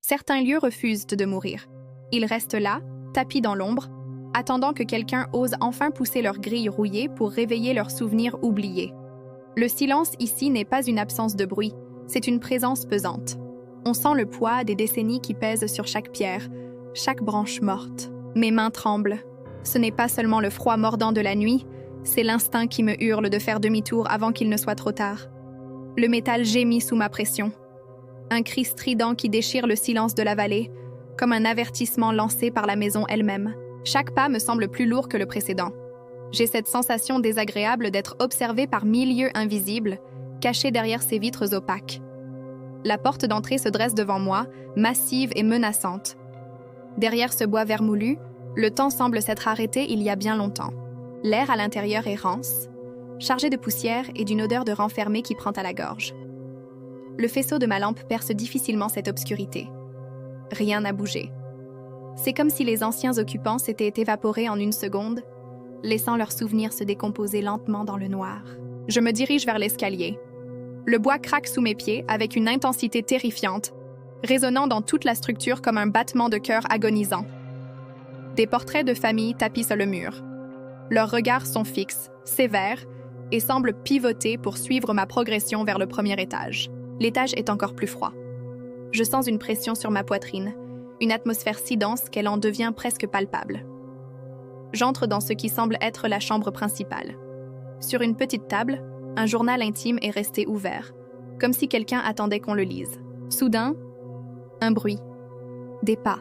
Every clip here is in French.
Certains lieux refusent de mourir. Ils restent là, tapis dans l'ombre, attendant que quelqu'un ose enfin pousser leurs grilles rouillées pour réveiller leurs souvenirs oubliés. Le silence ici n'est pas une absence de bruit, c'est une présence pesante. On sent le poids des décennies qui pèsent sur chaque pierre, chaque branche morte. Mes mains tremblent. Ce n'est pas seulement le froid mordant de la nuit, c'est l'instinct qui me hurle de faire demi-tour avant qu'il ne soit trop tard. Le métal gémit sous ma pression. Un cri strident qui déchire le silence de la vallée, comme un avertissement lancé par la maison elle-même. Chaque pas me semble plus lourd que le précédent. J'ai cette sensation désagréable d'être observé par 1000 yeux invisibles, cachés derrière ces vitres opaques. La porte d'entrée se dresse devant moi, massive et menaçante. Derrière ce bois vermoulu, le temps semble s'être arrêté il y a bien longtemps. L'air à l'intérieur est rance, chargé de poussière et d'une odeur de renfermé qui prend à la gorge. Le faisceau de ma lampe perce difficilement cette obscurité. Rien n'a bougé. C'est comme si les anciens occupants s'étaient évaporés en une seconde, laissant leurs souvenirs se décomposer lentement dans le noir. Je me dirige vers l'escalier. Le bois craque sous mes pieds avec une intensité terrifiante, résonnant dans toute la structure comme un battement de cœur agonisant. Des portraits de famille tapissent le mur. Leurs regards sont fixes, sévères, et semblent pivoter pour suivre ma progression vers le premier étage. L'étage est encore plus froid. Je sens une pression sur ma poitrine, une atmosphère si dense qu'elle en devient presque palpable. J'entre dans ce qui semble être la chambre principale. Sur une petite table, un journal intime est resté ouvert, comme si quelqu'un attendait qu'on le lise. Soudain, un bruit. Des pas,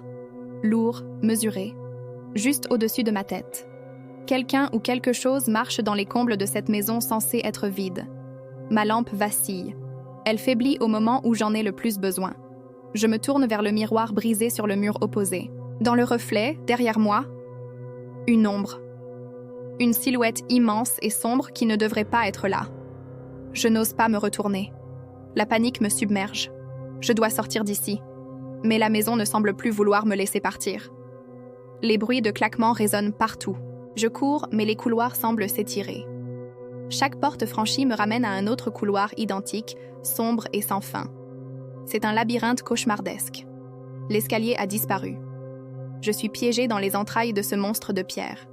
lourds, mesurés, juste au-dessus de ma tête. Quelqu'un ou quelque chose marche dans les combles de cette maison censée être vide. Ma lampe vacille. Elle faiblit au moment où j'en ai le plus besoin. Je me tourne vers le miroir brisé sur le mur opposé. Dans le reflet, derrière moi, une ombre. Une silhouette immense et sombre qui ne devrait pas être là. Je n'ose pas me retourner. La panique me submerge. Je dois sortir d'ici. Mais la maison ne semble plus vouloir me laisser partir. Les bruits de claquements résonnent partout. Je cours, mais les couloirs semblent s'étirer. Chaque porte franchie me ramène à un autre couloir identique, sombre et sans fin. C'est un labyrinthe cauchemardesque. L'escalier a disparu. Je suis piégée dans les entrailles de ce monstre de pierre.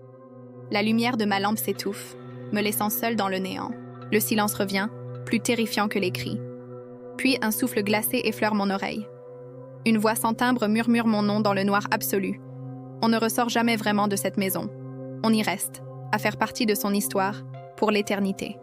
La lumière de ma lampe s'étouffe, me laissant seule dans le néant. Le silence revient, plus terrifiant que les cris. Puis un souffle glacé effleure mon oreille. Une voix sans timbre murmure mon nom dans le noir absolu. On ne ressort jamais vraiment de cette maison. On y reste, à faire partie de son histoire, pour l'éternité.